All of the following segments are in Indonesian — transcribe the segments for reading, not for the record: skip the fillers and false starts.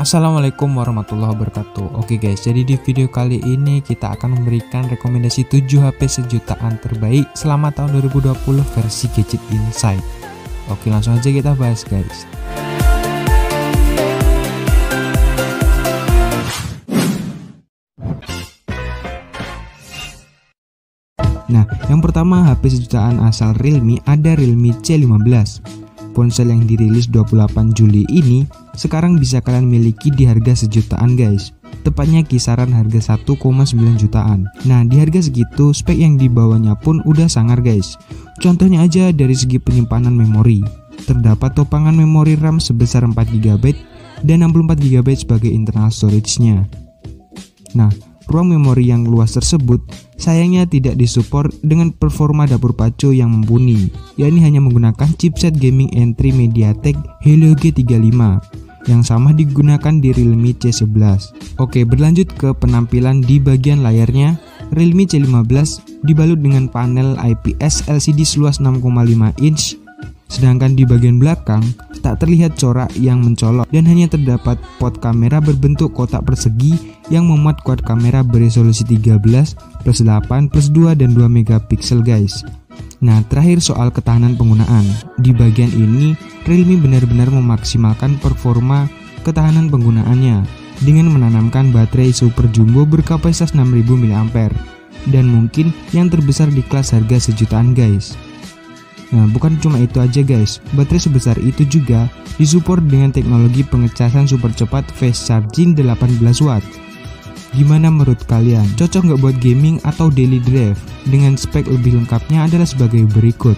Assalamualaikum warahmatullahi wabarakatuh. Oke guys, jadi di video kali ini kita akan memberikan rekomendasi 7 HP sejutaan terbaik selama tahun 2020 versi Gadget Insight. Oke, langsung aja kita bahas guys. Nah, yang pertama HP sejutaan asal Realme ada Realme C15. Ponsel yang dirilis 28 Juli ini sekarang bisa kalian miliki di harga sejutaan guys. Tepatnya kisaran harga 1,9 jutaan. Nah, di harga segitu spek yang dibawanya pun udah sangar guys. Contohnya aja dari segi penyimpanan memori. Terdapat topangan memori RAM sebesar 4GB dan 64GB sebagai internal storage-nya. Nah, ruang memori yang luas tersebut sayangnya tidak disupport dengan performa dapur pacu yang mumpuni, yakni hanya menggunakan chipset gaming entry MediaTek Helio G35 yang sama digunakan di Realme C11. Oke, berlanjut ke penampilan di bagian layarnya. Realme C15 dibalut dengan panel IPS LCD seluas 6,5 inch, sedangkan di bagian belakang tak terlihat corak yang mencolok dan hanya terdapat pot kamera berbentuk kotak persegi yang memuat kuad kamera beresolusi 13+8+2 dan 2 megapiksel guys. Nah, terakhir soal ketahanan penggunaan. Di bagian ini Realme benar-benar memaksimalkan performa ketahanan penggunaannya dengan menanamkan baterai super jumbo berkapasitas 6000 mAh dan mungkin yang terbesar di kelas harga sejutaan guys. Nah, bukan cuma itu aja guys, baterai sebesar itu juga disupport dengan teknologi pengecasan super cepat fast charging 18 watt. Gimana menurut kalian? Cocok nggak buat gaming atau daily drive? Dengan spek lebih lengkapnya adalah sebagai berikut.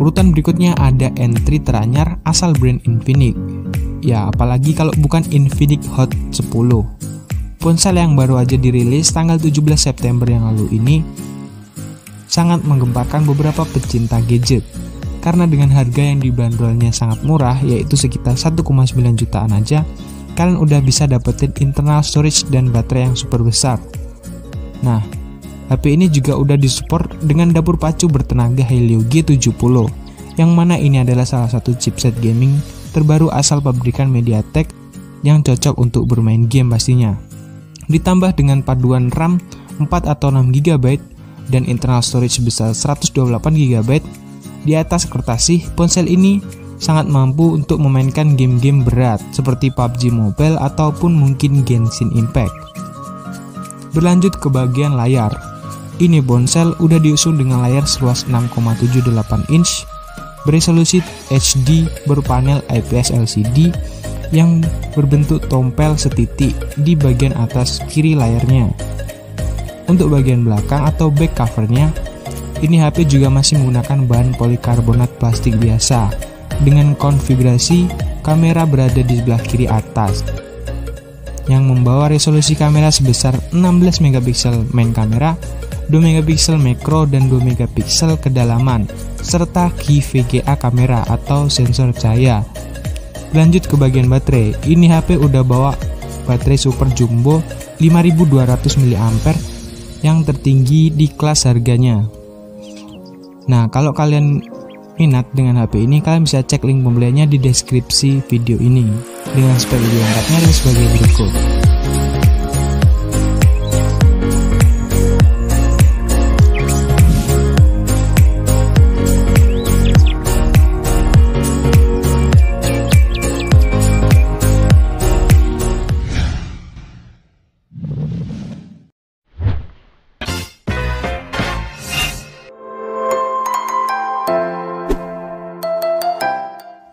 Urutan berikutnya ada entry teranyar asal brand Infinix. Ya, apalagi kalau bukan Infinix Hot 10. Ponsel yang baru aja dirilis tanggal 17 September yang lalu ini sangat menggemparkan beberapa pecinta gadget. Karena dengan harga yang dibanderolnya sangat murah, yaitu sekitar 1,9 jutaan aja, kalian udah bisa dapetin internal storage dan baterai yang super besar. Nah, HP ini juga udah disupport dengan dapur pacu bertenaga Helio G70, yang mana ini adalah salah satu chipset gaming terbaru asal pabrikan MediaTek yang cocok untuk bermain game pastinya. Ditambah dengan paduan RAM 4 atau 6GB dan internal storage sebesar 128GB, di atas kertas sih ponsel ini sangat mampu untuk memainkan game-game berat seperti PUBG Mobile ataupun mungkin Genshin Impact. Berlanjut ke bagian layar. Ini ponsel udah diusung dengan layar seluas 6,78 inch, beresolusi HD berpanel IPS LCD yang berbentuk tompel setitik di bagian atas kiri layarnya. Untuk bagian belakang atau back covernya, Ini HP juga masih menggunakan bahan polikarbonat plastik biasa dengan konfigurasi kamera berada di sebelah kiri atas yang membawa resolusi kamera sebesar 16 megapiksel main kamera, 2 megapiksel makro dan 2 megapiksel kedalaman, serta key VGA kamera atau sensor cahaya. Lanjut ke bagian baterai, ini HP udah bawa baterai super jumbo 5200 mAh yang tertinggi di kelas harganya. Nah, kalau kalian minat dengan HP ini, kalian bisa cek link pembeliannya di deskripsi video ini. Dengan spek video lengkapnya adalah sebagai berikut.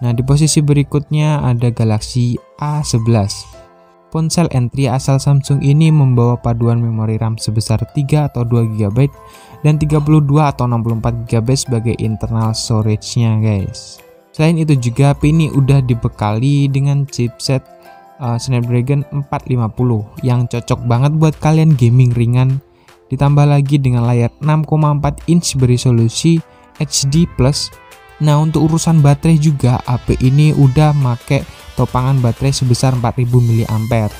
Nah, di posisi berikutnya ada Galaxy A11. Ponsel entry asal Samsung ini membawa paduan memori RAM sebesar 3 atau 2 GB dan 32 atau 64 GB sebagai internal storage-nya, guys. Selain itu juga HP ini udah dibekali dengan chipset Snapdragon 450 yang cocok banget buat kalian gaming ringan, ditambah lagi dengan layar 6,4 inch beresolusi HD+. Nah, untuk urusan baterai juga HP ini udah make topangan baterai sebesar 4000 mAh.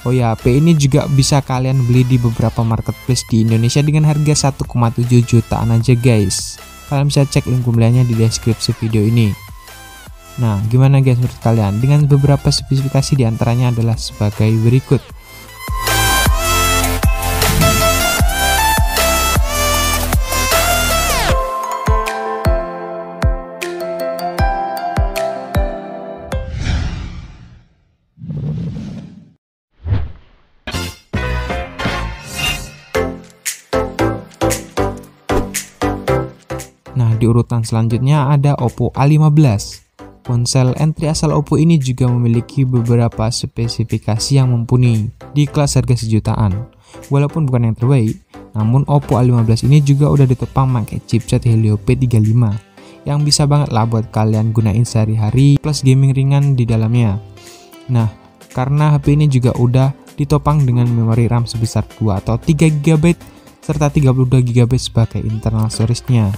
Oh ya, HP ini juga bisa kalian beli di beberapa marketplace di Indonesia dengan harga 1,7 jutaan aja, guys. Kalian bisa cek link pembeliannya di deskripsi video ini. Nah, gimana guys menurut kalian? Dengan beberapa spesifikasi diantaranya adalah sebagai berikut. Nah, di urutan selanjutnya ada Oppo A15. Ponsel entry asal Oppo ini juga memiliki beberapa spesifikasi yang mumpuni di kelas harga sejutaan. Walaupun bukan yang terbaik, namun Oppo A15 ini juga udah ditopang pakai chipset Helio P35 yang bisa banget lah buat kalian gunain sehari-hari plus gaming ringan di dalamnya. Nah, karena HP ini juga udah ditopang dengan memori RAM sebesar 2 atau 3 GB serta 32 GB sebagai internal storage-nya.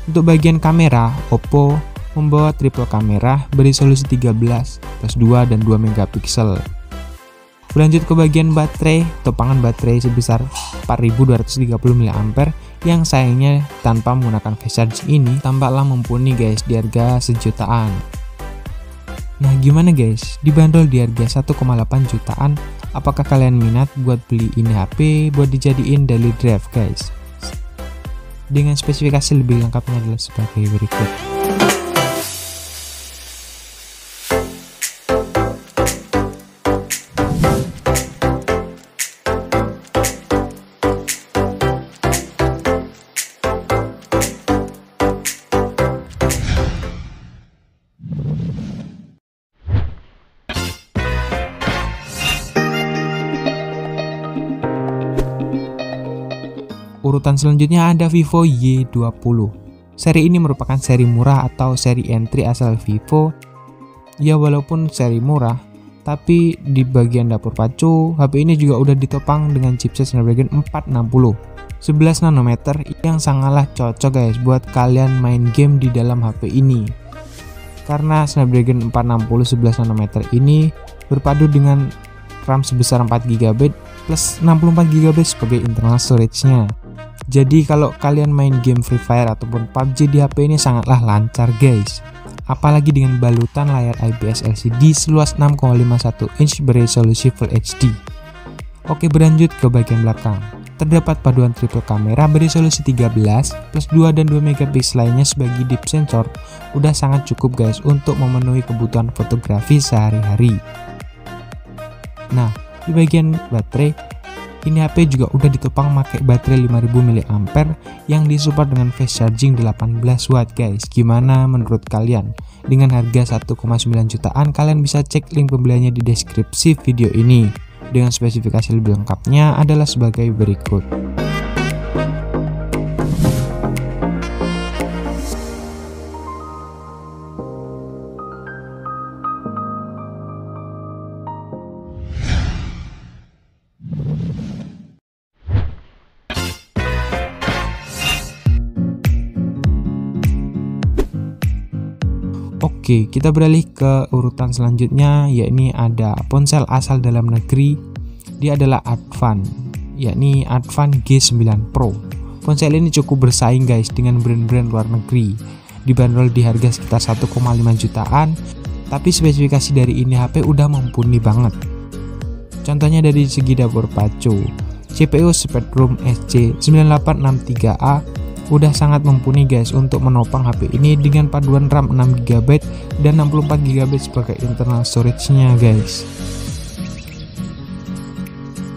Untuk bagian kamera, Oppo membawa triple kamera beresolusi 13 plus 2 dan 2 megapiksel. Berlanjut ke bagian baterai, topangan baterai sebesar 4230 mAh yang sayangnya tanpa menggunakan fast charging ini tampaklah mumpuni guys di harga sejutaan. Nah, gimana guys? Dibanderol di harga 1,8 jutaan, apakah kalian minat buat beli ini HP buat dijadiin daily drive guys? Dengan spesifikasi lebih lengkapnya adalah sebagai berikut. Urutan selanjutnya ada Vivo Y20. Seri ini merupakan seri murah atau seri entry asal Vivo. Ya, walaupun seri murah, tapi di bagian dapur pacu, HP ini juga udah ditopang dengan chipset Snapdragon 460 11 nanometer yang sangatlah cocok guys buat kalian main game di dalam HP ini. Karena Snapdragon 460 11 nanometer ini berpadu dengan RAM sebesar 4 GB plus 64 GB sebagai internal storage-nya. Jadi kalau kalian main game Free Fire ataupun PUBG di HP ini sangatlah lancar guys. Apalagi dengan balutan layar IPS LCD seluas 6,51 inch beresolusi Full HD. Oke, berlanjut ke bagian belakang. Terdapat paduan triple kamera beresolusi 13 plus 2 dan 2 megapiksel lainnya sebagai deep sensor. Udah sangat cukup guys untuk memenuhi kebutuhan fotografi sehari-hari. Nah, di bagian baterai, ini HP juga udah ditopang pakai baterai 5000 mAh yang disupport dengan fast charging 18 watt guys. Gimana menurut kalian? Dengan harga 1,9 jutaan, kalian bisa cek link pembeliannya di deskripsi video ini. Dengan spesifikasi lebih lengkapnya adalah sebagai berikut. Oke, kita beralih ke urutan selanjutnya, yakni ada ponsel asal dalam negeri. Dia adalah Advan, yakni Advan G9 Pro. Ponsel ini cukup bersaing guys dengan brand-brand luar negeri. Dibanderol di harga sekitar 1,5 jutaan, tapi spesifikasi dari ini HP udah mumpuni banget. Contohnya dari segi dapur pacu, CPU Spectrum SC9863A udah sangat mumpuni guys untuk menopang HP ini dengan paduan RAM 6GB dan 64GB sebagai internal storage-nya guys.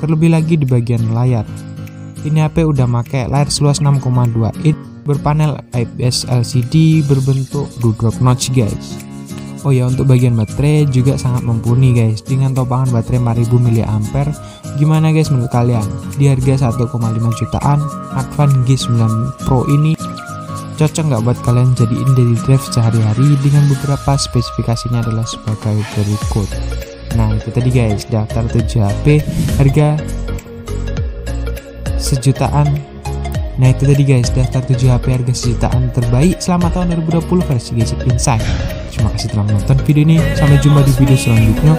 Terlebih lagi di bagian layar, ini HP udah pakai layar seluas 6,2 inch berpanel IPS LCD berbentuk dewdrop notch guys. Oh ya, untuk bagian baterai juga sangat mumpuni guys dengan topangan baterai 4000 mAh. Gimana guys menurut kalian? Di harga 1,5 jutaan, Advan G9 Pro ini cocok nggak buat kalian jadiin daily drive sehari-hari? Dengan beberapa spesifikasinya adalah sebagai berikut. Nah itu tadi guys, daftar 7 HP harga sejutaan. Nah itu tadi guys, daftar 7 HP harga sejutaan terbaik selama tahun 2020 versi Gadget Insight. Terima kasih telah menonton video ini, sampai jumpa di video selanjutnya.